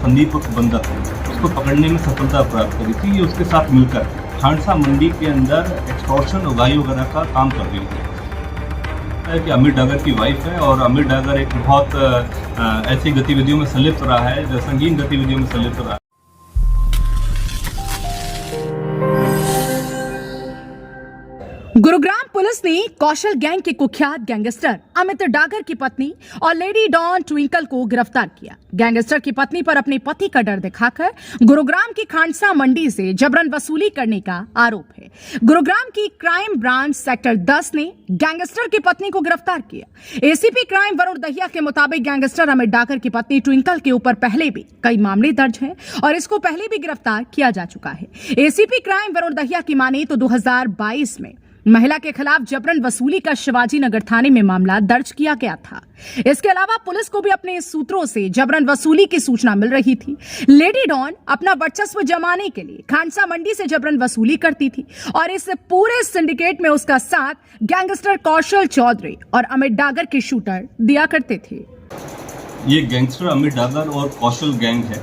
संदीप उर्फ बंदर, उसको पकड़ने में सफलता प्राप्त करी थी। ये उसके साथ मिलकर खांडसा मंडी के अंदर एक्सटॉर्शन उगाही वगैरह का काम कर रही थी। कि अमित डागर की वाइफ है और अमित डागर एक बहुत ऐसी गतिविधियों में संलिप्त रहा है, जो संगीन गतिविधियों में संलिप्त रहा है। गुरुग्राम पुलिस ने कौशल गैंग के कुख्यात गैंगस्टर अमित डागर की पत्नी और लेडी डॉन ट्विंकल को गिरफ्तार किया। गैंगस्टर की पत्नी पर अपने पति का डर दिखाकर गुरुग्राम की खांडसा मंडी से जबरन वसूली करने का आरोप है। गुरुग्राम की क्राइम ब्रांच सेक्टर 10 ने गैंगस्टर की पत्नी को गिरफ्तार किया। एसीपी क्राइम वरुण दहिया के मुताबिक गैंगस्टर अमित डागर की पत्नी ट्विंकल के ऊपर पहले भी कई मामले दर्ज हैं और इसको पहले भी गिरफ्तार किया जा चुका है। एसीपी क्राइम वरुण दहिया की माने तो 2022 में महिला के खिलाफ जबरन वसूली का शिवाजी नगर थाने में मामला दर्ज किया गया था। इसके अलावा पुलिस को भी अपने सूत्रों से जबरन वसूली की सूचना मिल रही थी। लेडी डॉन अपना वर्चस्व जमाने के लिए खांडसा मंडी से जबरन वसूली करती थी और इस पूरे सिंडिकेट में उसका साथ गैंगस्टर कौशल चौधरी और अमित डागर के शूटर दिया करते थे। ये गैंगस्टर अमित डागर और कौशल गैंग है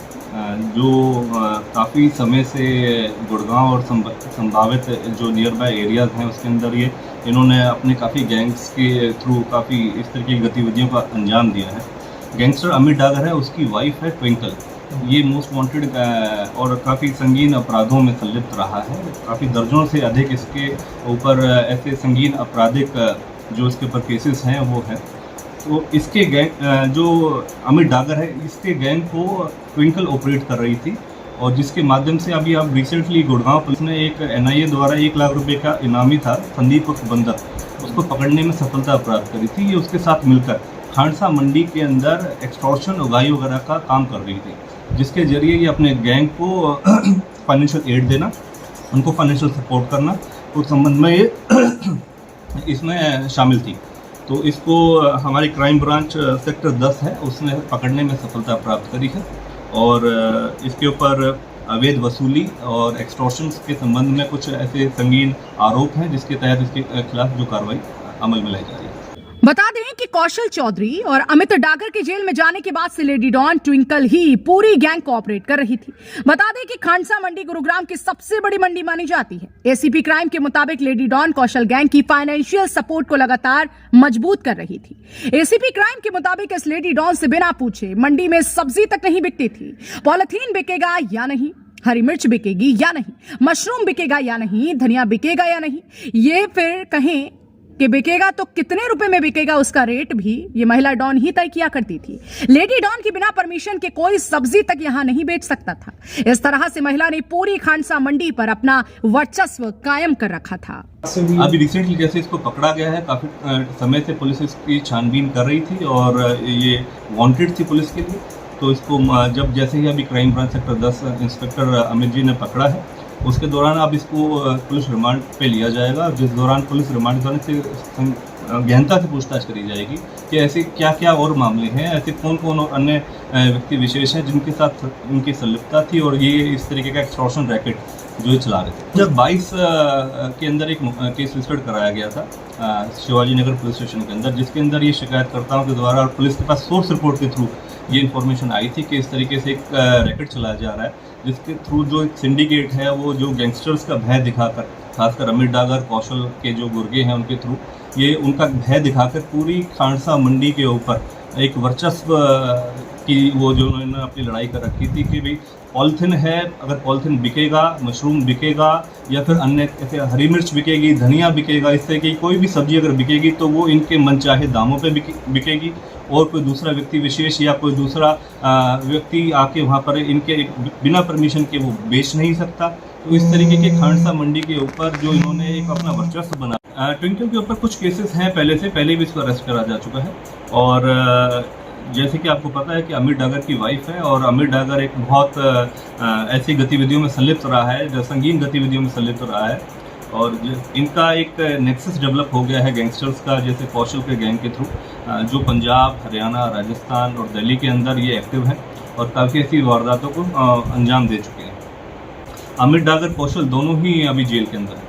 जो काफ़ी समय से गुड़गांव और संभावित जो नियर बाय एरियाज हैं उसके अंदर ये इन्होंने अपने काफ़ी गैंग्स के थ्रू काफ़ी इस तरह की गतिविधियों का अंजाम दिया है। गैंगस्टर अमित डागर है, उसकी वाइफ है ट्विंकल। ये मोस्ट वांटेड और काफ़ी संगीन अपराधों में संलिप्त रहा है। काफ़ी दर्जनों से अधिक इसके ऊपर ऐसे संगीन आपराधिक जो इसके ऊपर केसेस हैं वो है। तो इसके गैंग जो अमित डागर है, इसके गैंग को ट्विंकल ऑपरेट कर रही थी और जिसके माध्यम से अभी अब रिसेंटली गुड़गांव पुलिस ने एक NIA द्वारा 1 लाख रुपए का इनामी था संदीप उर्फ बंदर, उसको पकड़ने में सफलता प्राप्त करी थी। ये उसके साथ मिलकर खांडसा मंडी के अंदर एक्सटॉर्शन उगाही वगैरह का काम कर रही थी, जिसके जरिए ये अपने गैंग को फाइनेंशियल एड देना, उनको फाइनेंशियल सपोर्ट करना, उस संबंध में ये इसमें शामिल थी। तो इसको हमारी क्राइम ब्रांच सेक्टर 10 है, उसने पकड़ने में सफलता प्राप्त करी है और इसके ऊपर अवैध वसूली और एक्सटॉर्शंस के संबंध में कुछ ऐसे संगीन आरोप हैं जिसके तहत इसके खिलाफ जो कार्रवाई अमल में लाई जा रही है। बता दें कि कौशल चौधरी और अमित डागर के जेल में जाने के बाद से लेडी डॉन ट्विंकल ही पूरी गैंग को ऑपरेट कर रही थी। बता दें कि खांडसा मंडी गुरुग्राम की सबसे बड़ी मंडी मानी जाती है। एसीपी क्राइम के मुताबिक लेडी डॉन कौशल गैंग की फाइनेंशियल सपोर्ट को लगातार मजबूत कर रही थी। एसीपी क्राइम के मुताबिक इस लेडी डॉन से बिना पूछे मंडी में सब्जी तक नहीं बिकती थी। पॉलिथीन बिकेगा या नहीं, हरी मिर्च बिकेगी या नहीं, मशरूम बिकेगा या नहीं, धनिया बिकेगा या नहीं, ये फिर कहें कि बिकेगा तो कितने रुपए में बिकेगा उसका रेट भी ये महिला डॉन ही तय किया करती थी। लेडी डॉन की बिना परमिशन के कोई सब्जी तक यहां नहीं बेच सकता था। इस तरह से महिला ने पूरी खांडसा मंडी पर अपना वर्चस्व कायम कर रखा था। अभी रिसेंटली जैसे इसको पकड़ा गया है, काफी समय से पुलिस इसकी छानबीन कर रही थी और ये वांटेड थी पुलिस के लिए। तो इसको जब जैसे ही अभी crime branch sector 10 inspector Amit ji ने पकड़ा है, उसके दौरान अब इसको पुलिस रिमांड पे लिया जाएगा, जिस दौरान पुलिस रिमांड करने से गहनता से पूछताछ करी जाएगी कि ऐसे क्या क्या और मामले हैं, ऐसे कौन कौन और अन्य व्यक्ति विशेष हैं जिनके साथ इनकी संलिप्तता थी और ये इस तरीके का एक्सटॉर्शन रैकेट जो चला रहे थे। जब 22 के अंदर एक केस रजिस्टर्ड कराया गया था शिवाजी नगर पुलिस स्टेशन के अंदर, जिसके अंदर ये शिकायतकर्ताओं के द्वारा और पुलिस के पास सोर्स रिपोर्ट के थ्रू ये इन्फॉर्मेशन आई थी कि इस तरीके से एक रैकेट चलाया जा रहा है, जिसके थ्रू जो एक सिंडिकेट है वो जो गैंगस्टर्स का भय दिखाकर, खासकर अमित डागर कौशल के जो गुर्गे हैं उनके थ्रू ये उनका भय दिखाकर पूरी खांडसा मंडी के ऊपर एक वर्चस्व की वो जो उन्होंने अपनी लड़ाई कर रखी थी कि भाई पॉलिथीन है, अगर पॉलिथीन बिकेगा, मशरूम बिकेगा या फिर अन्य ऐसे हरी मिर्च बिकेगी, धनिया बिकेगा, इस तरह की कोई भी सब्जी अगर बिकेगी तो वो इनके मनचाहे दामों पे बिकेगी और कोई दूसरा व्यक्ति विशेष या कोई दूसरा व्यक्ति आके वहाँ पर इनके बिना परमिशन के वो बेच नहीं सकता। तो इस तरीके के खांडसा मंडी के ऊपर जो इन्होंने एक अपना वर्चस्व बना। ट्विंकल के ऊपर कुछ केसेस हैं पहले भी इसको अरेस्ट करा जा चुका है और जैसे कि आपको पता है कि अमित डागर की वाइफ है और अमित डागर एक बहुत ऐसी गतिविधियों में संलिप्त रहा है, जो संगीन गतिविधियों में संलिप्त रहा है और इनका एक नेक्सस डेवलप हो गया है गैंगस्टर्स का, जैसे कौशल के गैंग के थ्रू जो पंजाब, हरियाणा, राजस्थान और दिल्ली के अंदर ये एक्टिव है और काफ़ी ऐसी वारदातों को अंजाम दे चुके हैं। अमित डागर, कौशल दोनों ही अभी जेल के अंदर है।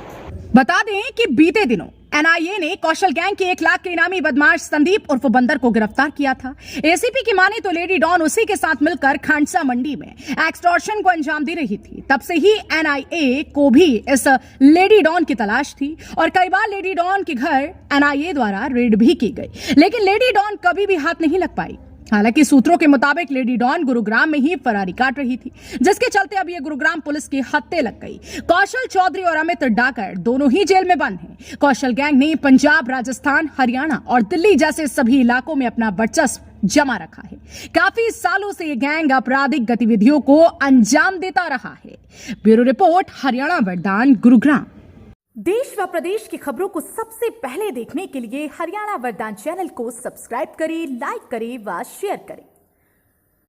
बता दें कि बीते दिनों एनआईए ने कौशल गैंग के 1 लाख के इनामी बदमाश संदीप उर्फ बंदर को गिरफ्तार किया था। एसीपी की माने तो लेडी डॉन उसी के साथ मिलकर खांडसा मंडी में एक्सटॉर्शन को अंजाम दे रही थी। तब से ही एनआईए को भी इस लेडी डॉन की तलाश थी और कई बार लेडी डॉन के घर एनआईए द्वारा रेड भी की गई, लेकिन लेडी डॉन कभी भी हाथ नहीं लग पाई। हालांकि सूत्रों के मुताबिक लेडी डॉन गुरुग्राम में ही फरारी काट रही थी, जिसके चलते अब ये गुरुग्राम पुलिस की हत्या लग गई। कौशल चौधरी और अमित डाकर दोनों ही जेल में बंद हैं। कौशल गैंग ने पंजाब, राजस्थान, हरियाणा और दिल्ली जैसे सभी इलाकों में अपना वर्चस्व जमा रखा है। काफी सालों से ये गैंग आपराधिक गतिविधियों को अंजाम देता रहा है। ब्यूरो रिपोर्ट, हरियाणा वरदान, गुरुग्राम। देश व प्रदेश की खबरों को सबसे पहले देखने के लिए हरियाणा वरदान चैनल को सब्सक्राइब करें, लाइक करें व शेयर करें।